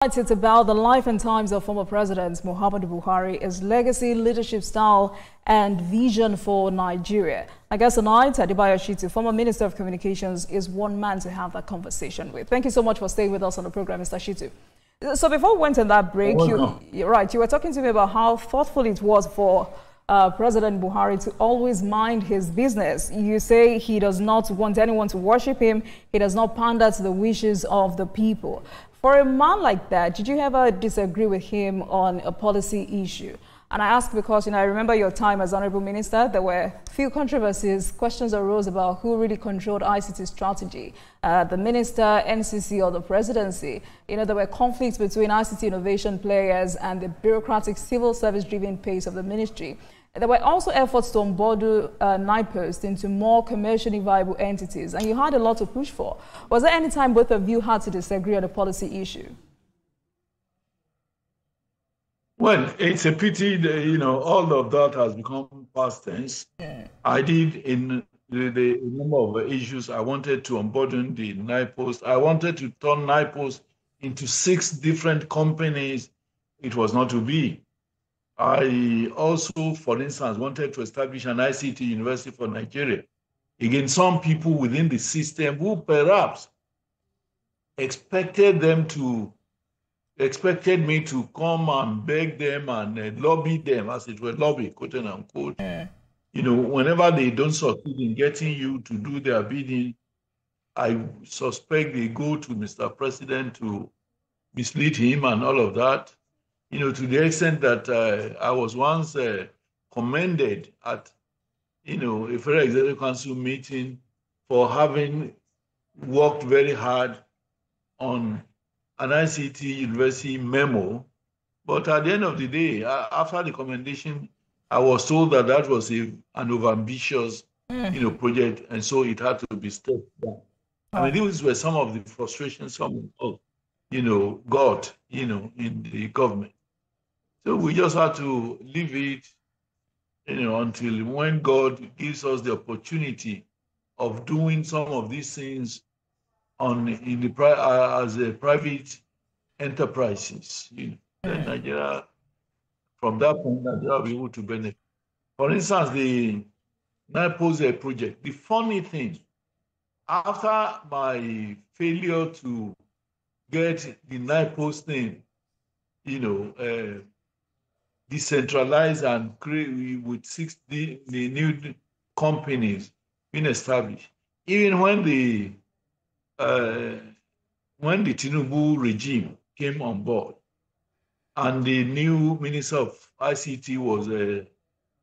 It's about the life and times of former President Muhammadu Buhari, his legacy, leadership style, and vision for Nigeria. I guess tonight, Adebayo Shittu, former Minister of Communications, is one man to have that conversation with. Thank you so much for staying with us on the program, Mr. Shittu. So before we went on that break, you were talking to me about how thoughtful it was for President Buhari to always mind his business. You say he does not want anyone to worship him. He does not pander to the wishes of the people. For a man like that, did you ever disagree with him on a policy issue? And I ask because, I remember your time as Honorable Minister, there were few controversies, questions arose about who really controlled ICT strategy, the minister, NCC, or the presidency. There were conflicts between ICT innovation players and the bureaucratic civil service-driven pace of the ministry. There were also efforts to onboard NIPOST into more commercially viable entities, and you had a lot to push for. Was there any time both of you had to disagree on a policy issue? Well, it's a pity that, all of that has become past tense. Yeah. I did in the number of issues. I wanted to unburden the NIPOST. I wanted to turn NIPOST into 6 different companies. It was not to be. I also, for instance, wanted to establish an ICT university for Nigeria. Again, some people within the system who perhaps expected me to come and beg them and lobby them, as it were, lobby, quote and unquote. Yeah. Whenever they don't succeed in getting you to do their bidding, I suspect they go to Mr. President to mislead him and all of that. To the extent that I was once commended at, a Federal Executive Council meeting for having worked very hard on an ICT university memo. But at the end of the day, after the commendation, I was told that that was an overambitious, project, and so it had to be stepped down. I mean, these were some of the frustrations some of, got, in the government. So we just have to leave it, until when God gives us the opportunity of doing some of these things as a private enterprises. Nigeria, from that point, Nigeria will be able to benefit. For instance, the NIPOST project. The funny thing, after my failure to get the NIPOST thing, decentralized and create with 60 the new companies being established. Even when the Tinubu regime came on board and the new Minister of ICT was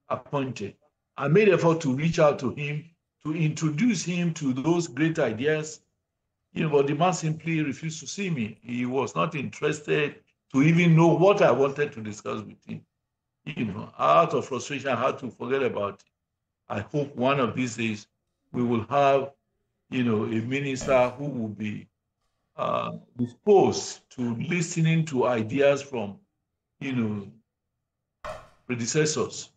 appointed, I made effort to reach out to him, to introduce him to those great ideas, but the man simply refused to see me. He was not interested to even know what I wanted to discuss with him. Out of frustration, I had to forget about it. I hope one of these days we will have, a minister who will be disposed to listening to ideas from, predecessors,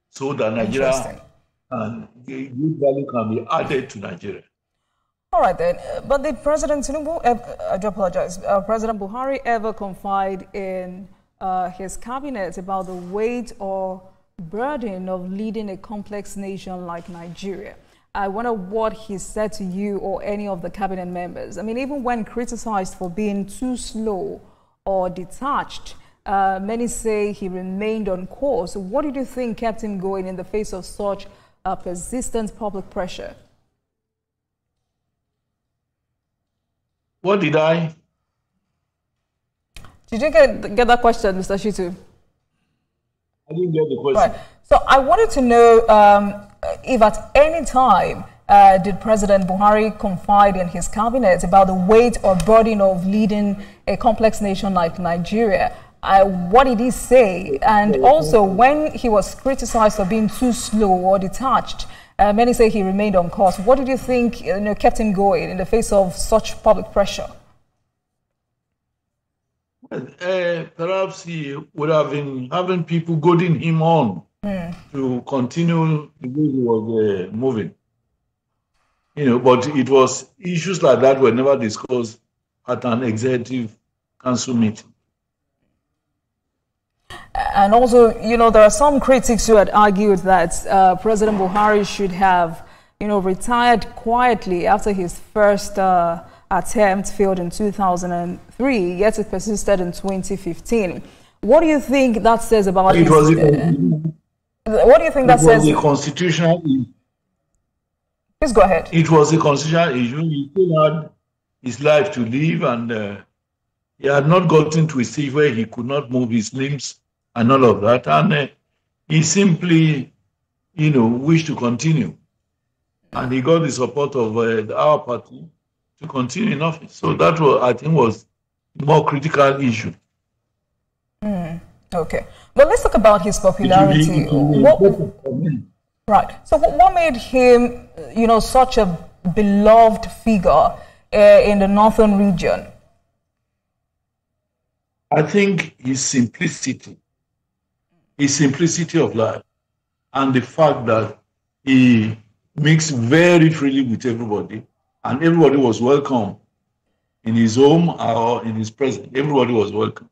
so that Nigeria and the good value can be added to Nigeria. All right then, but did President Tinubu, I do apologize, President Buhari ever confide in his cabinet about the weight or burden of leading a complex nation like Nigeria? I wonder what he said to you or any of the cabinet members. I mean, even when criticized for being too slow or detached, many say he remained on course. What did you think kept him going in the face of such persistent public pressure? What did I? Did you get that question, Mr. Shittu? I didn't get the question. Right. So I wanted to know if at any time did President Buhari confide in his cabinet about the weight or burden of leading a complex nation like Nigeria? What did he say? And also, when he was criticized for being too slow or detached, many say he remained on course. What did you think kept him going in the face of such public pressure? Perhaps he would have been having people goading him on to continue the way he was moving. But it was issues like that were never discussed at an executive council meeting. And also, you know, there are some critics who had argued that President Buhari should have, you know, retired quietly after his first attempt failed in 2003, yet it persisted in 2015. What do you think that says about it? What do you think that says? It was a constitutional issue. Please go ahead. It was a constitutional issue. He still had his life to live, and he had not gotten to a stage where he could not move his limbs and all of that. And he simply, you know, wished to continue. And he got the support of our party to continue in office. So that was, I think, was the more critical issue. Okay. Well, let's talk about his popularity. Right. So what made him, you know, such a beloved figure in the northern region? I think his simplicity of life, and the fact that he mixed very freely with everybody, and everybody was welcome in his home or in his presence. Everybody was welcome.